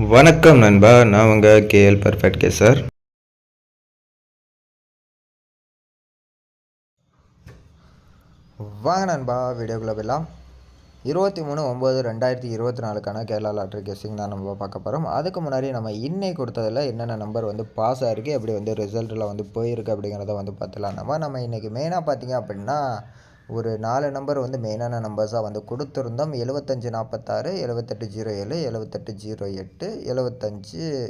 வணக்கம் நண்பா, நான் உங்கள் கேஎல் பர்ஃபெக்ட் சார். வாங்க நண்பா, வீடியோக்குள்ளே போயிடலாம். 23/9/2024 கேரளா லாட்ரி கெஸ்ஸிங் தான் நம்ம பார்க்க போகிறோம். அதுக்கு முன்னாடி நம்ம இன்னைக்கு கொடுத்ததில் என்னென்ன நம்பர் பாஸ் ஆகிருக்கு, எப்படி ரிசல்ட்டில் போயிருக்கு அப்படிங்கிறத பார்த்துலாம். நம்ம இன்றைக்கி மெயினாக பார்த்திங்க அப்படின்னா ஒரு 4 நம்பர் மெயினான நம்பர்ஸாக கொடுத்துருந்தோம். 7546, 7807, 7808,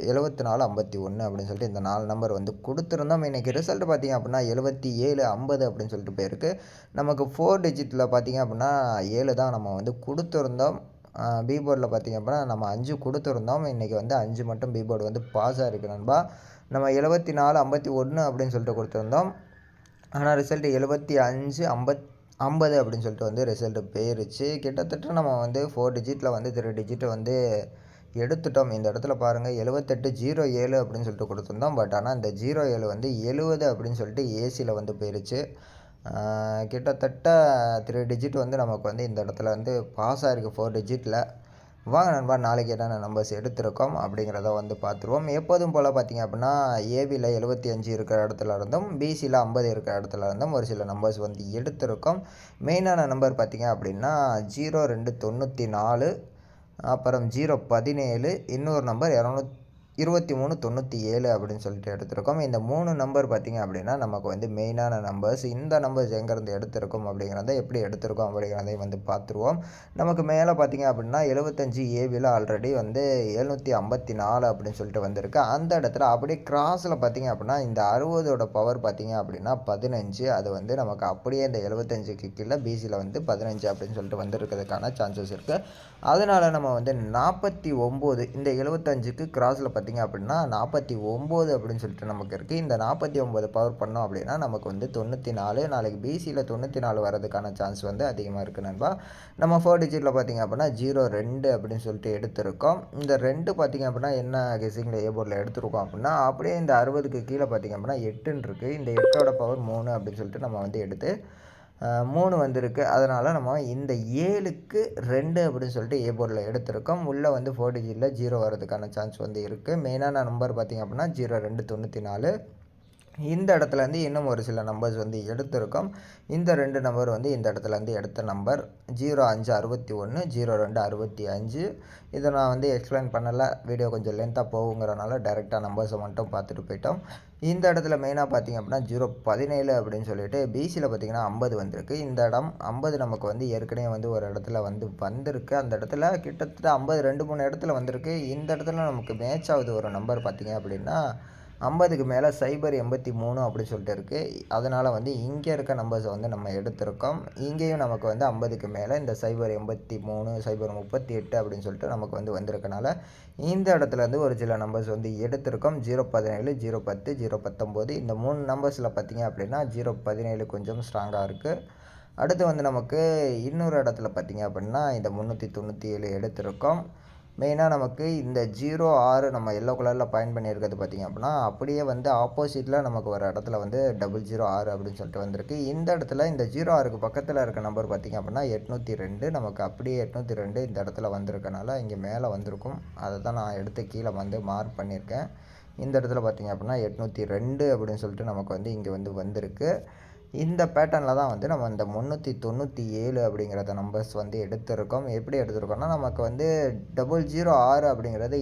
7451 அப்படின்னு சொல்லிட்டு இந்த 4 நம்பர் கொடுத்துருந்தோம். இன்றைக்கி ரிசல்ட் பார்த்திங்க அப்படின்னா 7750 அப்படின்னு சொல்லிட்டு போயிருக்கு. நமக்கு 4 டிஜிட்டில் பார்த்திங்க அப்படின்னா 7 தான் நம்ம கொடுத்துருந்தோம். பி போர்டில் பார்த்திங்க அப்படின்னா நம்ம 5 கொடுத்துருந்தோம். இன்றைக்கி 5 மட்டும் பி போர்டு பாஸாக இருக்குது நண்பா. நம்ம 7451 அப்படின்னு சொல்லிட்டு கொடுத்துருந்தோம். ஆனால் ரிசல்ட் 7550 அப்படின்னு சொல்லிட்டு ரிசல்ட்டு போயிருச்சு. கிட்டத்தட்ட நம்ம 4 டிஜிட்டில் 3 டிஜிட்டு எடுத்துட்டோம். இந்த இடத்துல பாருங்கள், 7807 அப்படின்னு சொல்லிட்டு கொடுத்துருந்தோம். பட் ஆனால் இந்த 07 70 அப்படின்னு சொல்லிட்டு ஏசியில் போயிருச்சு. கிட்டத்தட்ட 3 டிஜிட் நமக்கு இந்த இடத்துல பாஸ் ஆகிருக்கு 4 டிஜிட்டில். வாங்க நண்பா, நாளைக்கு என்னென்ன நம்பர்ஸ் எடுத்திருக்கோம் அப்படிங்கிறத பார்த்துருவோம். எப்போதும் போல் பார்த்திங்க அப்படின்னா ஏபியில் 75 இருக்கிற இடத்துல இருந்தும், பிசியில் 50 இருக்கிற இடத்துல இருந்தும் ஒரு சில நம்பர்ஸ் எடுத்திருக்கோம். மெயினான நம்பர் பார்த்திங்க அப்படின்னா 0294, அப்புறம் 017, இன்னொரு நம்பர் 2397 அப்படின்னு சொல்லிட்டு எடுத்திருக்கோம். இந்த 3 நம்பர் பார்த்திங்க அப்படின்னா நமக்கு மெயினான நம்பர்ஸ். இந்த நம்பர்ஸ் எங்கேருந்து எடுத்திருக்கோம் அப்படிங்கிறத, எப்படி எடுத்திருக்கோம் அப்படிங்கிறதையும் பார்த்துருவோம். நமக்கு மேலே பார்த்திங்க அப்படின்னா 75 ஏபியில் ஆல்ரெடி 754 அப்படின்னு சொல்லிட்டு வந்திருக்கு. அந்த இடத்துல அப்படியே கிராஸில் பார்த்திங்க அப்படின்னா இந்த 60ஓட பவர் பார்த்திங்க அப்படின்னா 15. அது நமக்கு அப்படியே இந்த 75க்கு கீழே பிசியில் 15 அப்படின்னு சொல்லிட்டு வந்திருக்கிறதுக்கான சான்சஸ் இருக்குது. அதனால் நம்ம 49, இந்த 75க்கு கிராஸில் பார்த்திங்க அப்படின்னா 49 அப்படின்னு சொல்லிட்டு நமக்கு இருக்குது. இந்த 49 பவர் பண்ணோம் அப்படின்னா நமக்கு 94. நாளைக்கு பிசியில் 94 வரதுக்கான சான்ஸ் அதிகமாக இருக்குது நண்பா. நம்ம 4 டிஜிட்டில் பார்த்திங்க அப்படின்னா 02 அப்படின்னு சொல்லிட்டு எடுத்திருக்கோம். இந்த 2 பார்த்திங்க அப்படின்னா என்ன கெஸிங்கில் ஏ போர்டில் எடுத்திருக்கோம் அப்படின்னா அப்படியே இந்த 60க்கு கீழே பார்த்திங்க அப்படின்னா 8ன்னு இருக்குது. இந்த 8ஓட பவர் 3 அப்படின்னு சொல்லிட்டு நம்ம எடுத்து 3 வந்திருக்கு. அதனால் நம்ம இந்த 7க்கு 2 அப்படின்னு சொல்லிட்டு ஏ போர்டில் எடுத்திருக்கோம். உள்ளே 4 டிஜிட்டில் 0 வரதுக்கான சான்ஸ் இருக்குது. மெயினான நம்பர் பார்த்திங்க அப்படின்னா 0294. இந்த இடத்துலேருந்து இன்னும் ஒரு சில நம்பர்ஸ் எடுத்திருக்கோம். இந்த 2 நம்பர் இந்த இடத்துலேருந்து எடுத்த நம்பர் 0561, 0265. இதை நான் எக்ஸ்பிளைன் பண்ணலை, வீடியோ கொஞ்சம் லென்த்தாக போகுங்கிறனால டைரெக்டாக நம்பர்ஸை மட்டும் பார்த்துட்டு போயிட்டோம். இந்த இடத்துல மெயினாக பார்த்திங்க அப்படின்னா 017 அப்படின்னு சொல்லிட்டு பிசியில் பார்த்திங்கன்னா 50 வந்திருக்கு. இந்த இடம் 50 நமக்கு ஏற்கனவே ஒரு இடத்துல வந்திருக்கு. அந்த இடத்துல கிட்டத்தட்ட 50 2-3 இடத்துல வந்திருக்கு. இந்த இடத்துல நமக்கு மேட்ச் ஆகுது ஒரு நம்பர் பார்த்திங்க அப்படின்னா 50க்கு மேலே 083 அப்படின்னு சொல்லிட்டு இருக்குது. அதனால் இங்கே இருக்க நம்பர்ஸை நம்ம எடுத்திருக்கோம். இங்கேயும் நமக்கு 50க்கு மேலே இந்த 083, 038 அப்படின்னு சொல்லிட்டு நமக்கு வந்திருக்கனால இந்த இடத்துலேருந்து ஒரு சில நம்பர்ஸ் எடுத்திருக்கோம். 017, 010, 019. இந்த 3 நம்பர்ஸில் பார்த்திங்க அப்படின்னா 017 கொஞ்சம் ஸ்ட்ராங்காக இருக்குது. அடுத்து நமக்கு இன்னொரு இடத்துல பார்த்திங்க அப்படின்னா இந்த 397 எடுத்திருக்கோம். மெயினாக நமக்கு இந்த 06 நம்ம எல்லோ கலரில் பாயிண்ட் பண்ணியிருக்கிறது பார்த்திங்க அப்படின்னா அப்படியே ஆப்போசிட்டில் நமக்கு ஒரு இடத்துல 006 அப்படின்னு சொல்லிட்டு வந்திருக்கு. இந்த இடத்துல இந்த 06க்கு பக்கத்தில் இருக்க நம்பர் பார்த்திங்க அப்படின்னா 802. நமக்கு அப்படியே 802 இந்த இடத்துல வந்திருக்கனால இங்கே மேலே வந்திருக்கும். அதை தான் நான் எடுத்து கீழே மார்க் பண்ணியிருக்கேன். இந்த இடத்துல பார்த்திங்க அப்படின்னா 802 அப்படின்னு சொல்லிட்டு நமக்கு இங்கே வந்திருக்கு. இந்த பேட்டர்னில் தான் நம்ம இந்த 397 அப்படிங்கிறத நம்பர்ஸ் எடுத்திருக்கோம். எப்படி எடுத்திருக்கோம்னா நமக்கு 006 அப்படிங்கிறது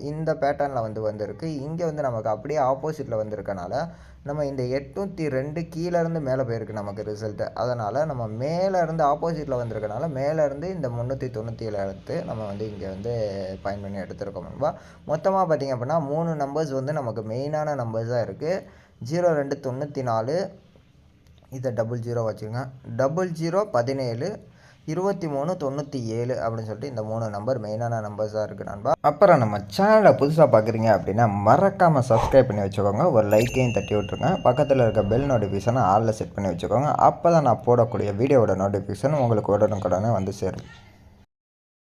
இந்த பேட்டர்னில் வந்திருக்கு. இங்கே நமக்கு அப்படியே ஆப்போசிட்டில் வந்திருக்கனால நம்ம இந்த 802 கீழேருந்து மேலே போயிருக்கு நமக்கு ரிசல்ட்டு. அதனால் நம்ம மேலேருந்து ஆப்போசிட்டில் வந்திருக்கனால மேலேருந்து இந்த 397 எடுத்து நம்ம இங்கே பாயிண்ட் பண்ணி எடுத்திருக்கோம் நண்பா. மொத்தமாக பார்த்திங்க அப்படின்னா 3 நம்பர்ஸ் நமக்கு மெயினான நம்பர்ஸாக இருக்குது. 0294, இதை 00 வச்சுருங்க, 0017, 2397 அப்படின்னு சொல்லிட்டு இந்த 3 நம்பர் மெயினான நம்பர்ஸாக இருக்குது நண்பா. அப்புறம் நம்ம சேனலை புதுசாக பார்க்குறீங்க அப்படின்னா மறக்காமல் சப்ஸ்கிரைப் பண்ணி வச்சுக்கோங்க. ஒரு லைக்கையும் தட்டி விட்ருங்க. பக்கத்தில் இருக்க பெல் நோட்டிஃபிகேஷனை ஆலில் செட் பண்ணி வச்சுக்கோங்க. அப்போ தான் நான் போடக்கூடிய வீடியோவோட நோட்டிஃபிகேஷன் உங்களுக்கு உடனுக்குடனே சேரும்.